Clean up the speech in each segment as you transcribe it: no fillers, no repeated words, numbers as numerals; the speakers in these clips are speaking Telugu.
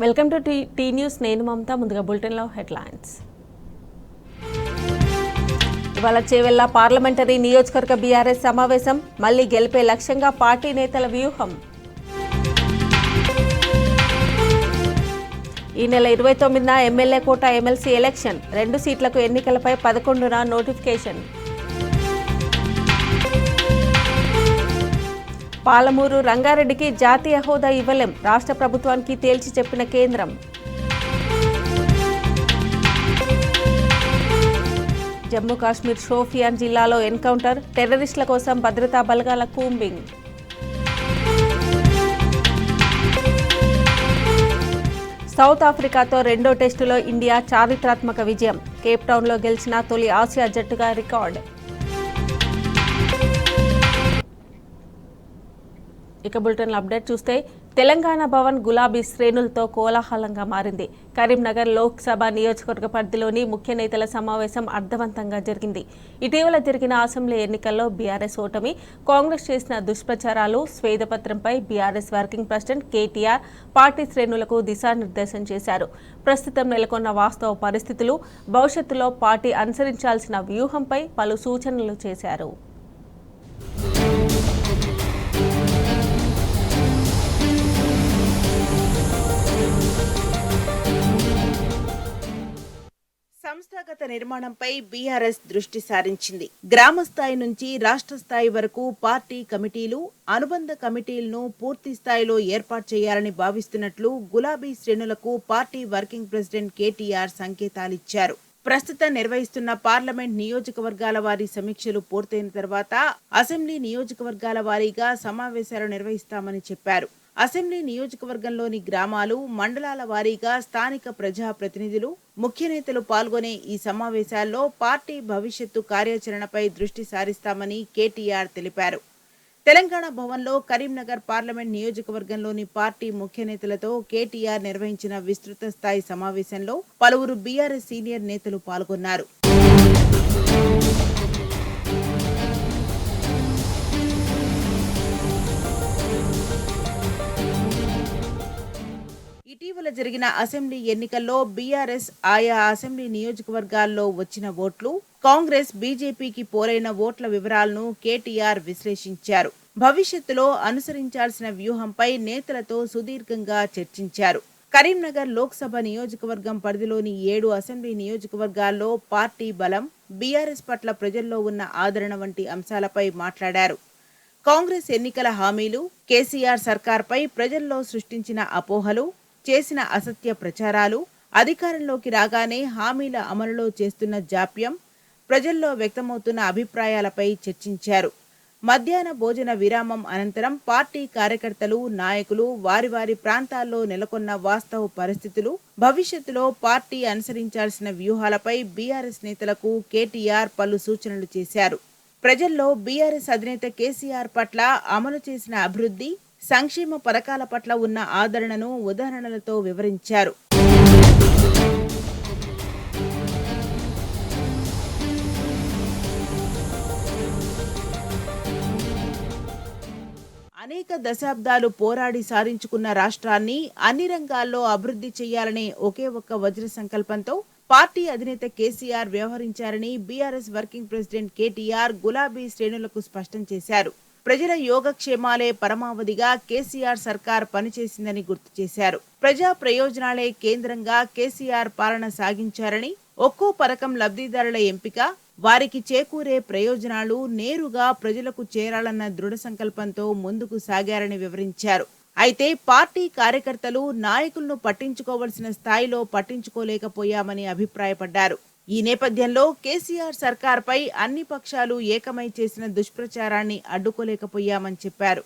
Welcome to tea news. నేను మమత. ముందుగా బులెటిన్లో హెడ్లైన్స్. ఇవాళ చేవెళ్ల పార్లమెంటరీ నియోజకవర్గ బీఆర్ఎస్ సమావేశం. మళ్లీ గెలిపే లక్ష్యంగా పార్టీ నేతల వ్యూహం. ఈ నెల 29న ఎమ్మెల్యే కోట ఎమ్మెల్సీ ఎలక్షన్. 2 సీట్లకు ఎన్నికలపై 11న నోటిఫికేషన్. పాలమూరు రంగారెడ్డికి జాతీయ హోదా ఇవ్వలేం, రాష్ట్ర ప్రభుత్వానికి తేల్చి చెప్పిన కేంద్రం. జమ్మూ కాశ్మీర్ షోపియాన్ జిల్లాలో ఎన్కౌంటర్. టెర్రరిస్టుల కోసం భద్రతా బలగాల కూంబింగ్. సౌత్ ఆఫ్రికాతో రెండో టెస్టులో ఇండియా చారిత్రాత్మక విజయం. కేప్టౌన్లో గెలిచిన తొలి ఆసియా జట్టుగా రికార్డు. ఇక బులెటిన్ అప్డేట్ చూస్తే తెలంగాణ భవన్ గులాబీ శ్రేణులతో కోలాహలంగా మారింది. కరీంనగర్ లోక్సభ నియోజకవర్గ పరిధిలోని ముఖ్య నేతల సమావేశం అర్థవంతంగా జరిగింది. ఇటీవల జరిగిన అసెంబ్లీ ఎన్నికల్లో బీఆర్ఎస్ ఓటమి, కాంగ్రెస్ చేసిన దుష్ప్రచారాలు, స్వేదపత్రంపై BRS working president KTR party శ్రేణులకు దిశానిర్దేశం చేశారు. ప్రస్తుతం నెలకొన్న వాస్తవ పరిస్థితులు, భవిష్యత్తులో పార్టీ అనుసరించాల్సిన వ్యూహంపై పలు సూచనలు చేశారు. సంస్థాగత నిర్మాణంపై బీఆర్ఎస్ దృష్టి సారించింది. గ్రామ స్థాయి నుంచి రాష్ట్ర స్థాయి వరకు పార్టీ కమిటీలు, అనుబంధ కమిటీలను పూర్తి స్థాయిలో ఏర్పాటు చేయాలని భావిస్తున్నట్లు గులాబీ శ్రేణులకు పార్టీ వర్కింగ్ ప్రెసిడెంట్ కేటీఆర్ సంకేతాలిచ్చారు. ప్రస్తుతం నిర్వహిస్తున్న పార్లమెంట్ నియోజకవర్గాల వారీ సమీక్షలు పూర్తయిన తర్వాత అసెంబ్లీ నియోజకవర్గాల వారీగా సమావేశాలు నిర్వహిస్తామని చెప్పారు. అసెంబ్లీ నియోజకవర్గంలోని గ్రామాలు, మండలాల వారీగా స్థానిక ప్రజాప్రతినిధులు, ముఖ్య నేతలు పాల్గొనే ఈ సమావేశాల్లో పార్టీ భవిష్యత్తు కార్యాచరణపై దృష్టి సారిస్తామని కేటీఆర్ తెలిపారు. తెలంగాణ భవన్లో కరీంనగర్ పార్లమెంట్ నియోజకవర్గంలోని పార్టీ ముఖ్య నేతలతో కేటీఆర్ నిర్వహించిన విస్తృత స్థాయి సమావేశంలో పలువురు బీఆర్ఎస్ సీనియర్ నేతలు పాల్గొన్నారు. ఇటీవల జరిగిన అసెంబ్లీ ఎన్నికల్లో బీఆర్ఎస్ ఆయా అసెంబ్లీ నియోజకవర్గాల్లో వచ్చిన ఓట్లు, కాంగ్రెస్, బీజేపీకి పోలైన ఓట్ల వివరాలను కేటీఆర్ విశ్లేషించారు. భవిష్యత్తులో అనుసరించాల్సిన వ్యూహంపై నేతలతో సుదీర్ఘంగా చర్చించారు. కరీంనగర్ లోక్సభ నియోజకవర్గం పరిధిలోని 7 అసెంబ్లీ నియోజకవర్గాల్లో పార్టీ బలం, బీఆర్ఎస్ పట్ల ప్రజల్లో ఉన్న ఆదరణ వంటి అంశాలపై మాట్లాడారు. కాంగ్రెస్ ఎన్నికల హామీలు, కేసీఆర్ సర్కార్పై ప్రజల్లో సృష్టించిన అపోహలు, చేసిన అసత్య ప్రచారాలు, అధికారంలోకి రాగానే హామీల అమలులో చేస్తున్న జాప్యం, ప్రజల్లో వ్యక్తమవుతున్న అభిప్రాయాలపై చర్చించారు. మధ్యాహ్న భోజన విరామం అనంతరం పార్టీ కార్యకర్తలు, నాయకులు వారి వారి ప్రాంతాల్లో నెలకొన్న వాస్తవ పరిస్థితులు, భవిష్యత్తులో పార్టీ అనుసరించాల్సిన వ్యూహాలపై బీఆర్ఎస్ నేతలకు కేటీఆర్ పలు సూచనలు చేశారు. ప్రజల్లో బీఆర్ఎస్ అధినేత కేసీఆర్ పట్ల అమలు చేసిన అభివృద్ధి, సంక్షేమ పథకాల పట్ల ఉన్న ఆదరణను ఉదాహరణలతో వివరించారు. అనేక దశాబ్దాలు పోరాడి సాధించుకున్న రాష్ట్రాన్ని అన్ని రంగాల్లో అభివృద్ధి చేయాలనే ఒకే ఒక్క వజ్ర సంకల్పంతో పార్టీ అధినేత కేసీఆర్ వ్యవహరించారని బీఆర్ఎస్ వర్కింగ్ ప్రెసిడెంట్ కేటీఆర్ గులాబీ శ్రేణులకు స్పష్టం చేశారు. ప్రజల యోగక్షేమాలే పరమావధిగా కేసీఆర్ సర్కార్ పనిచేసిందని గుర్తు చేశారు. ప్రజా ప్రయోజనాలే కేంద్రంగా కేసీఆర్ పాలన సాగించారని, ఒక్కో పథకం లబ్ధిదారుల ఎంపిక, వారికి చేకూరే ప్రయోజనాలు నేరుగా ప్రజలకు చేరాలన్న దృఢ సంకల్పంతో ముందుకు సాగారని వివరించారు. అయితే పార్టీ కార్యకర్తలు, నాయకులను పట్టించుకోవలసిన స్థాయిలో పట్టించుకోలేకపోయామని అభిప్రాయపడ్డారు. ఈ నేపథ్యంలో కేసీఆర్ సర్కార్పై అన్ని పక్షాలు ఏకమై చేసిన దుష్ప్రచారాన్ని అడ్డుకోలేకపోయామని చెప్పారు.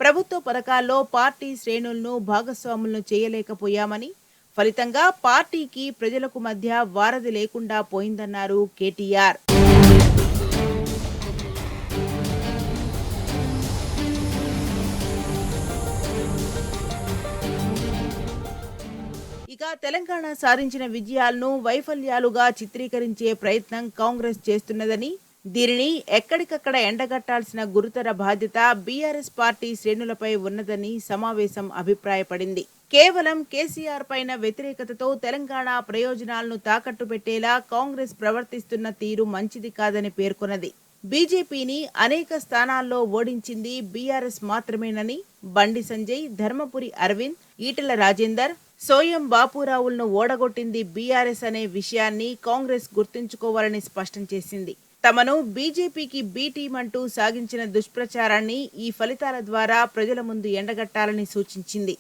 ప్రభుత్వ పథకాల్లో పార్టీ శ్రేణులను భాగస్వాములను చేయలేకపోయామని, ఫలితంగా పార్టీకి ప్రజలకు మధ్య వారధి లేకుండా పోయిందన్నారు కేటీఆర్. ఇక తెలంగాణ సాధించిన విజయాలను వైఫల్యాలుగా చిత్రీకరించే ప్రయత్నం కాంగ్రెస్ చేస్తున్నదని, దీనిని ఎక్కడికక్కడ ఎండగట్టాల్సిన గురుతర బాధ్యత బీఆర్ఎస్ పార్టీ శ్రేణులపై ఉన్నదని సమావేశం అభిప్రాయపడింది. కేవలం కేసీఆర్ పైన వ్యతిరేకతతో తెలంగాణ ప్రయోజనాలను తాకట్టు పెట్టేలా కాంగ్రెస్ ప్రవర్తిస్తున్న తీరు మంచిది కాదని పేర్కొన్నది. బీజేపీని అనేక స్థానాల్లో ఓడించింది బీఆర్ఎస్ మాత్రమేనని బండి సంజయ్, ధర్మపురి అరవింద్, ఈటెల రాజేందర్, సోయం బాపురావులను ఓడగొట్టింది బీఆర్ఎస్ అనే విషయాన్ని కాంగ్రెస్ గుర్తుంచుకోవాలని స్పష్టం చేసింది. తమను బీజేపీకి బి టీం అంటూ సాగించిన దుష్ప్రచారాన్ని ఈ ఫలితాల ద్వారా ప్రజల ముందు ఎండగట్టాలని సూచించింది.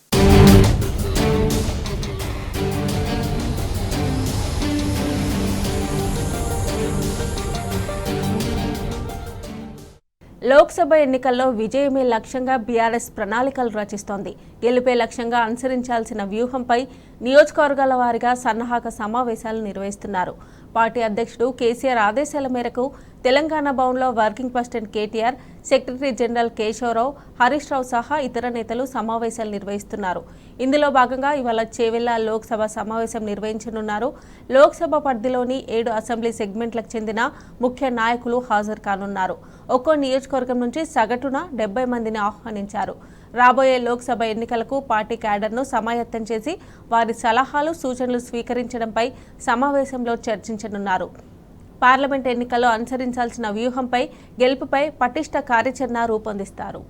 లోక్సభ ఎన్నికల్లో విజయమే లక్ష్యంగా బీఆర్ఎస్ ప్రణాళికలు రచిస్తోంది. గెలుపే లక్ష్యంగా అనుసరించాల్సిన వ్యూహంపై నియోజకవర్గాల వారీగా సన్నాహక సమావేశాలు నిర్వహిస్తున్నారు. పార్టీ అధ్యక్షుడు కేసీఆర్ ఆదేశాల మేరకు తెలంగాణ భవన్లో working president KTR, secretary general Keshavarao, Harish Rao సహా ఇతర నేతలు సమావేశాలు నిర్వహిస్తున్నారు. ఇందులో భాగంగా ఇవాళ చేవెళ్ల లోక్సభ సమావేశం నిర్వహించనున్నారు. లోక్సభ పరిధిలోని 7 అసెంబ్లీ సెగ్మెంట్లకు చెందిన ముఖ్య నాయకులు హాజరు కానున్నారు. ఒక్కో నియోజకవర్గం నుంచి సగటున 70 మందిని ఆహ్వానించారు. రాబోయే లోక్సభ ఎన్నికలకు పార్టీ క్యాడర్ను సమాయత్తం చేసి వారి సలహాలు, సూచనలు స్వీకరించడంపై సమావేశంలో చర్చించనున్నారు. పార్లమెంట్ ఎన్నికల్లో అనుసరించాల్సిన వ్యూహంపై, గెలుపుపై పటిష్ట కార్యాచరణ రూపొందిస్తారు.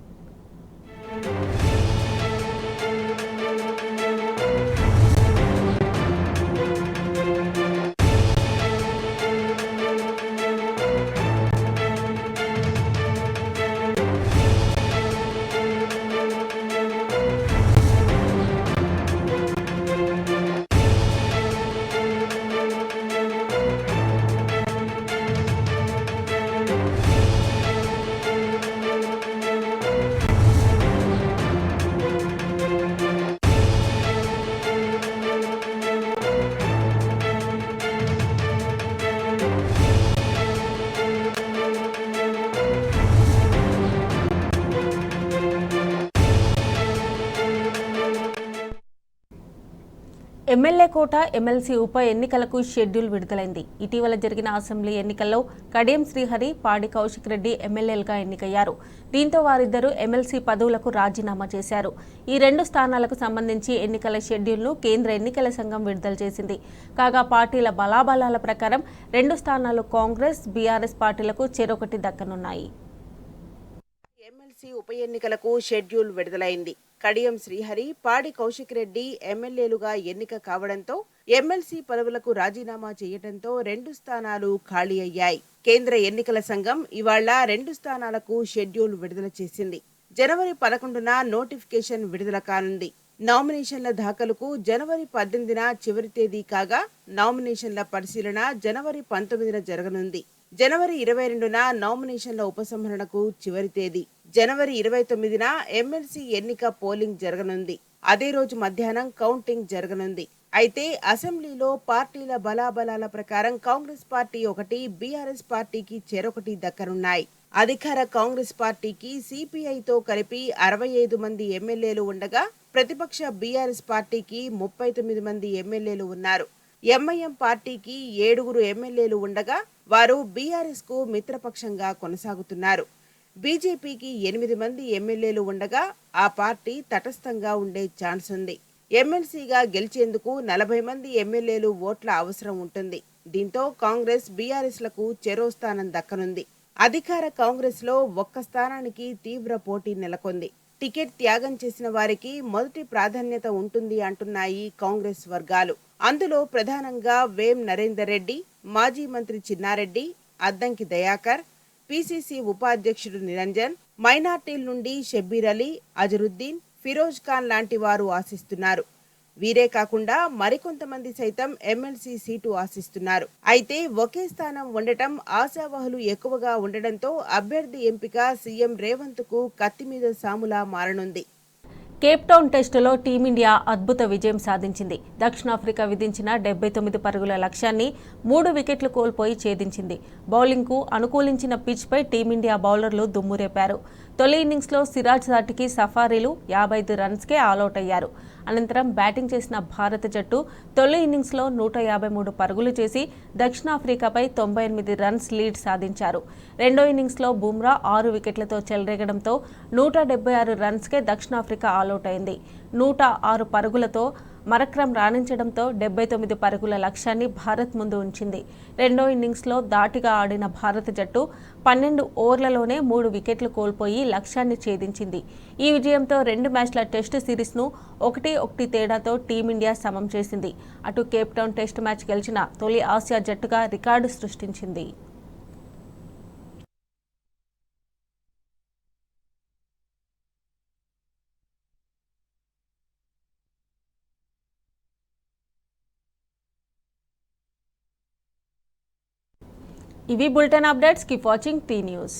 ఎమ్మెల్యే కోట, ఎమ్మెల్సీ ఉప ఎన్నికలకు షెడ్యూల్ విడుదలైంది. ఇటీవల జరిగిన అసెంబ్లీ ఎన్నికల్లో కడియం శ్రీహరి, పాడి కౌశిక్ రెడ్డి ఎమ్మెల్యేలుగా ఎన్నికయ్యారు. దీంతో వారిద్దరూ ఎమ్మెల్సీ పదవులకు రాజీనామా చేశారు. ఈ 2 స్థానాలకు సంబంధించి ఎన్నికల షెడ్యూల్ను కేంద్ర ఎన్నికల సంఘం విడుదల చేసింది. కాగా పార్టీల బలాబలాల ప్రకారం 2 స్థానాలు కాంగ్రెస్, బీఆర్ఎస్ పార్టీలకు చెరొకటి దక్కనున్నాయి. ఎమ్మెల్సీ ఉప ఎన్నికలకు షెడ్యూల్ విడుదలైంది. కడియం శ్రీహరి, పాడి కౌశిక్ రెడ్డి ఎమ్మెల్యేలుగా ఎన్నిక కావడంతో ఎమ్మెల్సీ పదవులకు రాజీనామా చేయడంతో 2 స్థానాలు ఖాళీ అయ్యాయి. కేంద్ర ఎన్నికల సంఘం ఇవాళ 2 స్థానాలకు షెడ్యూల్ విడుదల చేసింది. జనవరి 11న నోటిఫికేషన్ విడుదల కానుంది. నామినేషన్ల దాఖలుకు జనవరి 18న చివరి తేదీ కాగా నామినేషన్ల పరిశీలన జనవరి 19న జరగనుంది. జనవరి 22న నామినేషన్ల ఉపసంహరణకు చివరి తేదీ. జనవరి 29న ఎమ్మెల్సీ ఎన్నిక పోలింగ్ జరగనుంది. అదే రోజు మధ్యాహ్నం కౌంటింగ్ జరగనుంది. అయితే అసెంబ్లీలో పార్టీల బలాబలాల ప్రకారం కాంగ్రెస్ పార్టీ 1, బీఆర్ఎస్ పార్టీకి చెరొకటి దక్కనున్నాయి. అధికార కాంగ్రెస్ పార్టీకి సిపిఐతో కలిపి 65 మంది ఎమ్మెల్యేలు ఉండగా ప్రతిపక్ష బీఆర్ఎస్ పార్టీకి 39 మంది ఎమ్మెల్యేలు ఉన్నారు. ఎంఐఎం పార్టీకి 7 ఎమ్మెల్యేలు ఉండగా వారు బీఆర్ఎస్ కు మిత్రపక్షంగా కొనసాగుతున్నారు. బీజేపీకి 8 మంది ఎమ్మెల్యేలు ఉండగా ఆ పార్టీ తటస్థంగా ఉండే ఛాన్స్ ఉంది. ఎమ్మెల్సీగా గెలిచేందుకు 40 మంది ఎమ్మెల్యేలు ఓట్ల అవసరం ఉంటుంది. దీంతో కాంగ్రెస్, బీఆర్ఎస్లకు చెరో స్థానం దక్కనుంది. అధికార కాంగ్రెస్ లో 1 స్థానానికి తీవ్ర పోటీ నెలకొంది. టికెట్ త్యాగం చేసిన వారికి మొదటి ప్రాధాన్యత ఉంటుంది అంటున్నాయి కాంగ్రెస్ వర్గాలు. అందులో ప్రధానంగా వేం నరేందర్ రెడ్డి, మాజీ మంత్రి చిన్నారెడ్డి, అద్దంకి దయాకర్, పీసీసీ ఉపాధ్యక్షుడు నిరంజన్, మైనార్టీల నుండి షబ్బీర్ అలీ, అజరుద్దీన్, ఫిరోజ్ ఖాన్ లాంటి వారు ఆశిస్తున్నారు. వీరే కాకుండా మరికొంతమంది సైతం ఎమ్మెల్సీ సీటు ఆశిస్తున్నారు. అయితే ఒకే స్థానం ఉండటం, ఆశావహులు ఎక్కువగా ఉండడంతో అభ్యర్థి ఎంపిక సీఎం రేవంత్ కు కత్తి మీద సాములా మారనుంది. కేప్టౌన్ టెస్టులో టీమిండియా అద్భుత విజయం సాధించింది. దక్షిణాఫ్రికా విధించిన 79 పరుగుల లక్ష్యాన్ని 3 వికెట్లు కోల్పోయి ఛేదించింది. బౌలింగ్కు అనుకూలించిన పిచ్పై టీమిండియా బౌలర్లు దుమ్మురేపారు. తొలి ఇన్నింగ్స్లో సిరాజ్ ధాటికి సఫారీలు 55 రన్స్కే ఆలౌట్ అయ్యారు. అనంతరం బ్యాటింగ్ చేసిన భారత జట్టు తొలి ఇన్నింగ్స్లో 153 పరుగులు చేసి దక్షిణాఫ్రికాపై 98 రన్స్ లీడ్ సాధించారు. రెండో ఇన్నింగ్స్లో బుమ్రా 6 వికెట్లతో చెలరేగడంతో 176 రన్స్కే దక్షిణాఫ్రికా ఆలౌట్ అయింది. 106 పరుగులతో మరక్రం రాణించడంతో 79 పరుగుల లక్ష్యాన్ని భారత్ ముందు ఉంచింది. రెండో ఇన్నింగ్స్లో ధాటిగా ఆడిన భారత జట్టు 12 ఓవర్లలోనే 3 వికెట్లు కోల్పోయి లక్ష్యాన్ని ఛేదించింది. ఈ విజయంతో 2 మ్యాచ్ల టెస్టు సిరీస్ను 1-1 తేడాతో టీమిండియా సమం చేసింది. అటు కేప్టౌన్ టెస్టు మ్యాచ్ గెలిచిన తొలి ఆసియా జట్టుగా రికార్డు సృష్టించింది. ఇవి bulletin updates. Keep watching tea news.